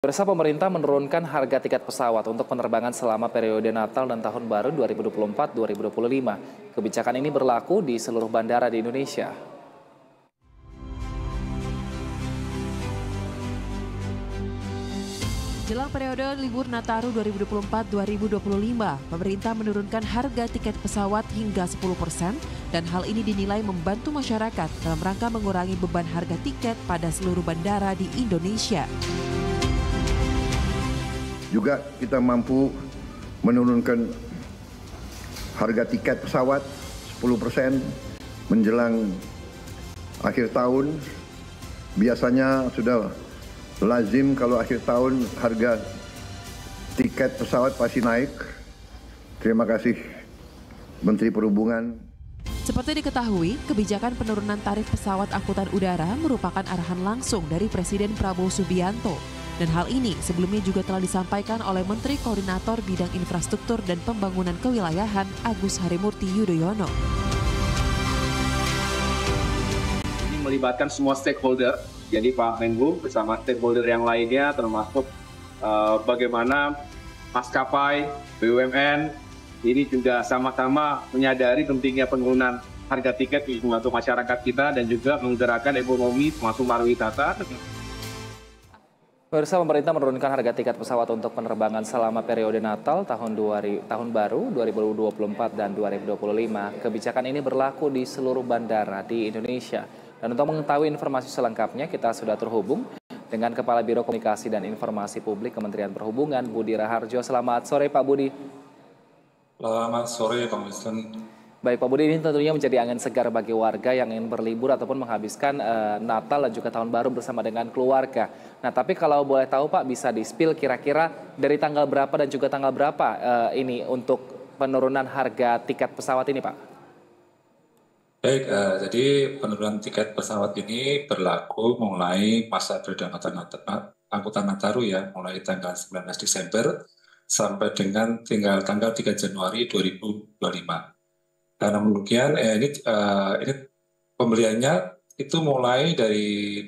Pemirsa, pemerintah menurunkan harga tiket pesawat untuk penerbangan selama periode Natal dan Tahun Baru 2024-2025. Kebijakan ini berlaku di seluruh bandara di Indonesia. Jelang periode libur Nataru 2024-2025, pemerintah menurunkan harga tiket pesawat hingga 10% dan hal ini dinilai membantu masyarakat dalam rangka mengurangi beban harga tiket pada seluruh bandara di Indonesia. Juga kita mampu menurunkan harga tiket pesawat 10% menjelang akhir tahun. Biasanya sudah lazim kalau akhir tahun harga tiket pesawat pasti naik. Terima kasih Menteri Perhubungan. Seperti diketahui, kebijakan penurunan tarif pesawat angkutan udara merupakan arahan langsung dari Presiden Prabowo Subianto. Dan hal ini sebelumnya juga telah disampaikan oleh Menteri Koordinator Bidang Infrastruktur dan Pembangunan Kewilayahan Agus Harimurti Yudhoyono. Ini melibatkan semua stakeholder, jadi Pak Menhub bersama stakeholder yang lainnya termasuk bagaimana maskapai, BUMN, ini juga sama-sama menyadari pentingnya penurunan harga tiket untuk masyarakat kita dan juga menggerakkan ekonomi termasuk pariwisata. Pemirsa, pemerintah menurunkan harga tiket pesawat untuk penerbangan selama periode Natal, Tahun Baru 2024 dan 2025. Kebijakan ini berlaku di seluruh bandara di Indonesia. Dan untuk mengetahui informasi selengkapnya, kita sudah terhubung dengan Kepala Biro Komunikasi dan Informasi Publik Kementerian Perhubungan, Budi Raharjo. Selamat sore, Pak Budi. Selamat sore, Pak Winston. Baik, Pak Budi, ini tentunya menjadi angin segar bagi warga yang ingin berlibur ataupun menghabiskan Natal dan juga Tahun Baru bersama dengan keluarga. Nah, tapi kalau boleh tahu, Pak, bisa di-spill kira-kira dari tanggal berapa dan juga tanggal berapa ini untuk penurunan harga tiket pesawat ini, Pak? Baik, jadi penurunan tiket pesawat ini berlaku mulai masa periode angkutan Nataru ya, mulai tanggal 19 Desember sampai dengan tanggal 3 Januari 2025. Karena demikian, ini pembeliannya itu mulai dari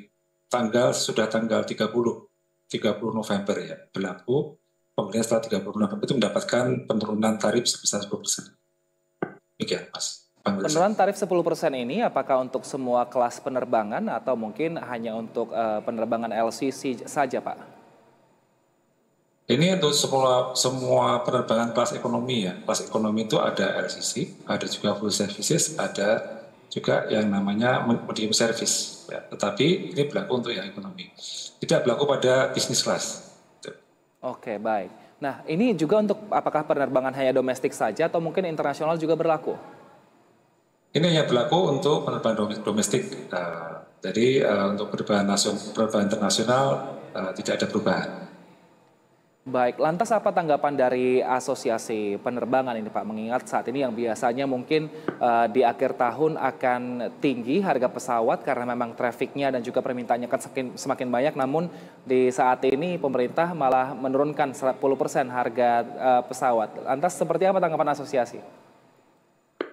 sudah tanggal 30 November ya, berlaku pembelian setelah 30 November itu mendapatkan penurunan tarif sebesar 10%. Demikian, Mas. Penurunan tarif 10% ini apakah untuk semua kelas penerbangan atau mungkin hanya untuk penerbangan LCC saja, Pak? Ini untuk semua penerbangan kelas ekonomi ya. Kelas ekonomi itu ada LCC, ada juga full services, ada juga yang namanya medium service. Ya. Tetapi ini berlaku untuk yang ekonomi. Tidak berlaku pada business class. Oke, baik. Nah, ini juga untuk apakah penerbangan hanya domestik saja atau mungkin internasional juga berlaku? Ini hanya berlaku untuk penerbangan domestik. Jadi untuk penerbangan internasional tidak ada perubahan. Baik, lantas apa tanggapan dari Asosiasi Penerbangan ini, Pak? Mengingat saat ini yang biasanya mungkin di akhir tahun akan tinggi harga pesawat karena memang trafiknya dan juga permintaannya kan semakin banyak. Namun di saat ini pemerintah malah menurunkan 10% harga pesawat. Lantas seperti apa tanggapan asosiasi?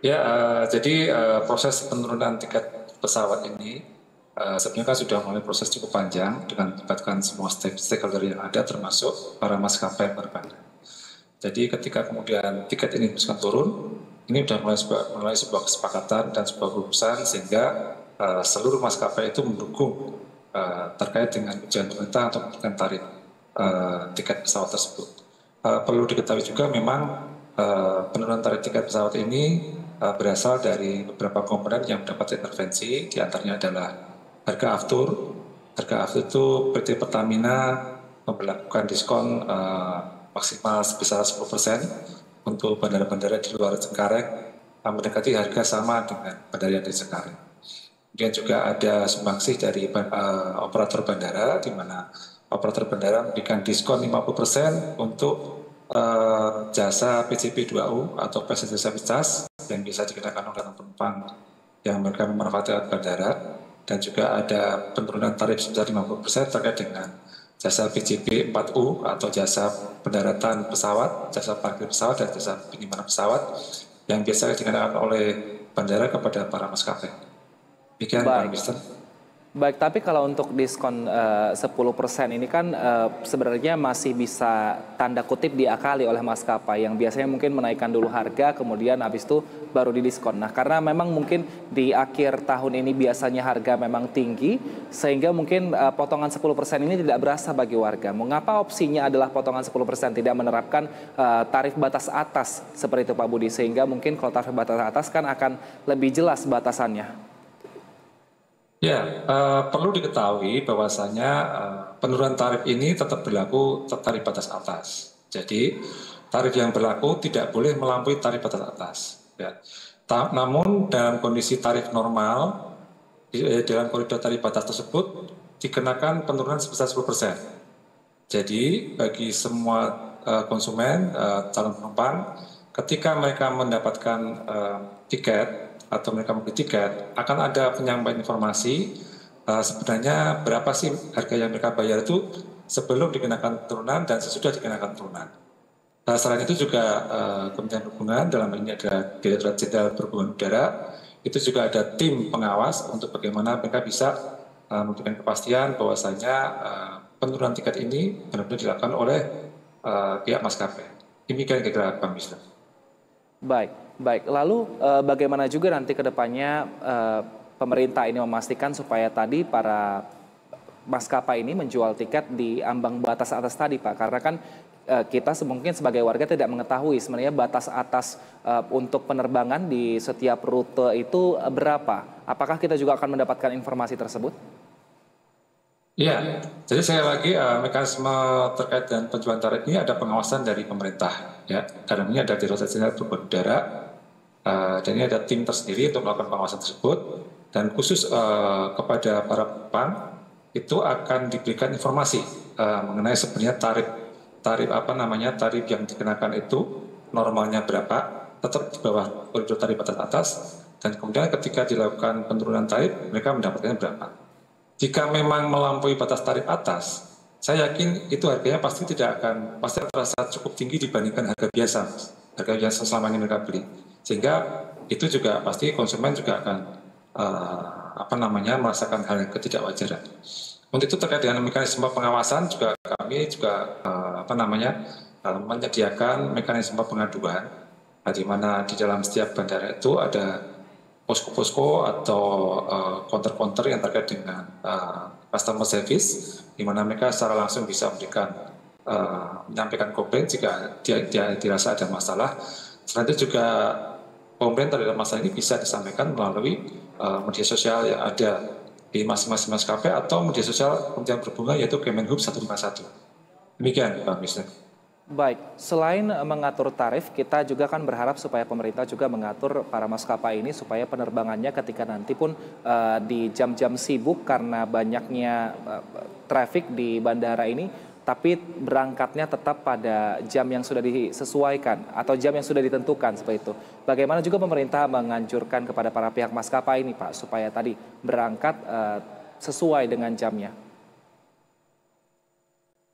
Ya, jadi proses penurunan tiket pesawat ini sebenarnya kan sudah mulai proses cukup panjang dengan melibatkan semua stakeholder yang ada termasuk para maskapai penerbangan. Jadi ketika kemudian tiket ini bisa turun, ini sudah mulai sebuah kesepakatan dan sebuah keputusan sehingga seluruh maskapai itu mendukung terkait dengan ujian pemerintah untuk menurunkan tarif tiket pesawat tersebut. Perlu diketahui juga memang penurunan tarif tiket pesawat ini berasal dari beberapa komponen yang mendapat intervensi, diantaranya adalah harga aftur. Harga aftur itu PT Pertamina memperlakukan diskon maksimal sebesar 10% untuk bandara-bandara di luar Cengkareng mendekati harga sama dengan bandara yang di Cengkareng. Kemudian juga ada sumbangsih dari operator bandara, di mana operator bandara memberikan diskon 50% untuk jasa PJP2U atau Passenger Service Charge yang bisa dikenakan oleh penumpang yang mereka memanfaatkan bandara. Dan juga ada penurunan tarif sebesar 50% terkait dengan jasa PJP 4U atau jasa pendaratan pesawat, jasa parkir pesawat, dan jasa penyimpanan pesawat yang biasa dikenakan oleh bandara kepada para maskapai. Demikian, Pak Mister. Baik, tapi kalau untuk diskon 10% ini kan sebenarnya masih bisa tanda kutip diakali oleh maskapai yang biasanya mungkin menaikkan dulu harga kemudian habis itu baru didiskon. Nah, karena memang mungkin di akhir tahun ini biasanya harga memang tinggi sehingga mungkin potongan 10% ini tidak berasa bagi warga. Mengapa opsinya adalah potongan 10% tidak menerapkan tarif batas atas seperti itu Pak Budi, sehingga mungkin kalau tarif batas atas kan akan lebih jelas batasannya. Ya, perlu diketahui bahwasanya penurunan tarif ini tetap berlaku tarif batas atas. Jadi tarif yang berlaku tidak boleh melampaui tarif batas atas. Ya. Namun dalam kondisi tarif normal, dalam koridor tarif batas tersebut dikenakan penurunan sebesar 10%. Jadi bagi semua konsumen, calon penumpang, ketika mereka mendapatkan tiket atau mereka membeli tiket, akan ada penyampaian informasi sebenarnya berapa sih harga yang mereka bayar itu sebelum dikenakan turunan dan sesudah dikenakan turunan. Selain itu juga Kementerian Perhubungan, dalam ini ada Direktorat Jenderal Perhubungan Udara, itu juga ada tim pengawas untuk bagaimana mereka bisa memberikan kepastian bahwasanya penurunan tiket ini benar-benar dilakukan oleh pihak maskapai. Demikian kira-kira Pak Misra. Baik. Lalu bagaimana juga nanti ke depannya pemerintah ini memastikan supaya tadi para maskapai ini menjual tiket di ambang batas atas tadi Pak? Karena kan kita mungkin sebagai warga tidak mengetahui sebenarnya batas atas untuk penerbangan di setiap rute itu berapa. Apakah kita juga akan mendapatkan informasi tersebut? Iya, jadi sekali lagi mekanisme terkait dengan penjualan tarif ini ada pengawasan dari pemerintah. Ya, dalam ini ada Direktorat Jenderal Perhubungan Udara, dan ini ada tim tersendiri untuk melakukan pengawasan tersebut. Dan khusus kepada para penumpang itu akan diberikan informasi mengenai sebenarnya tarif yang dikenakan itu normalnya berapa, tetap di bawah koridor tarif batas atas, dan kemudian ketika dilakukan penurunan tarif mereka mendapatkannya berapa. Jika memang melampaui batas tarif atas, saya yakin itu harganya pasti terasa cukup tinggi dibandingkan harga biasa, harga biasa selama ini mereka beli. Sehingga itu juga pasti konsumen juga akan merasakan hal yang ketidakwajaran. Untuk itu terkait dengan mekanisme pengawasan juga kami juga menyediakan mekanisme pengaduan, di mana di dalam setiap bandara itu ada posko-posko atau counter-counter yang terkait dengan customer service, di mana mereka secara langsung bisa menyampaikan komplain jika dia dirasa ada masalah. Selain itu juga komplain terhadap masalah ini bisa disampaikan melalui media sosial yang ada di masing-masing maskapai atau media sosial Kementerian Perhubungan yaitu Kemenhub 151. Demikian Pak Misna. Baik, selain mengatur tarif, kita juga kan berharap supaya pemerintah juga mengatur para maskapai ini supaya penerbangannya ketika nanti pun di jam-jam sibuk karena banyaknya traffic di bandara ini, tapi berangkatnya tetap pada jam yang sudah disesuaikan atau jam yang sudah ditentukan seperti itu. Bagaimana juga pemerintah menganjurkan kepada para pihak maskapai ini Pak, supaya tadi berangkat sesuai dengan jamnya?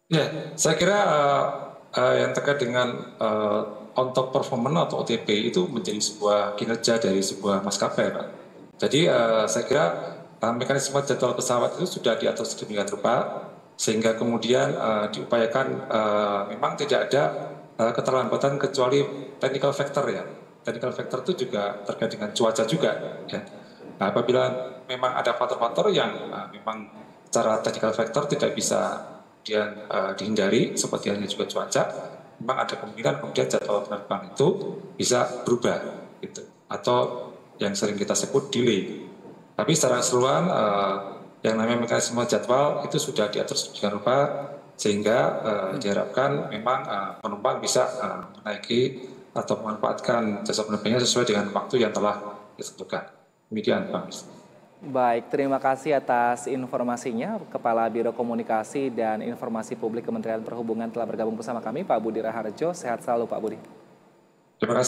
Ya, saya kira yang terkait dengan on top performance atau OTP itu menjadi sebuah kinerja dari sebuah maskapai, Pak. Jadi saya kira mekanisme jadwal pesawat itu sudah diatur sedemikian rupa sehingga kemudian diupayakan memang tidak ada keterlambatan kecuali technical factor ya. Technical factor itu juga terkait dengan cuaca juga. Ya. Nah, apabila memang ada faktor-faktor yang memang secara technical factor tidak bisa dihindari seperti halnya juga cuaca, memang ada kemungkinan kemudian jadwal penerbangan itu bisa berubah gitu, atau yang sering kita sebut delay. Tapi secara keseluruhan yang namanya mekanisme jadwal itu sudah diatur sedemikian rupa sehingga diharapkan memang penumpang bisa menaiki atau memanfaatkan jasa penerbangannya sesuai dengan waktu yang telah ditentukan. Demikian Pak Mis. Baik, terima kasih atas informasinya. Kepala Biro Komunikasi dan Informasi Publik Kementerian Perhubungan telah bergabung bersama kami, Pak Budi Raharjo. Sehat selalu Pak Budi. Terima kasih.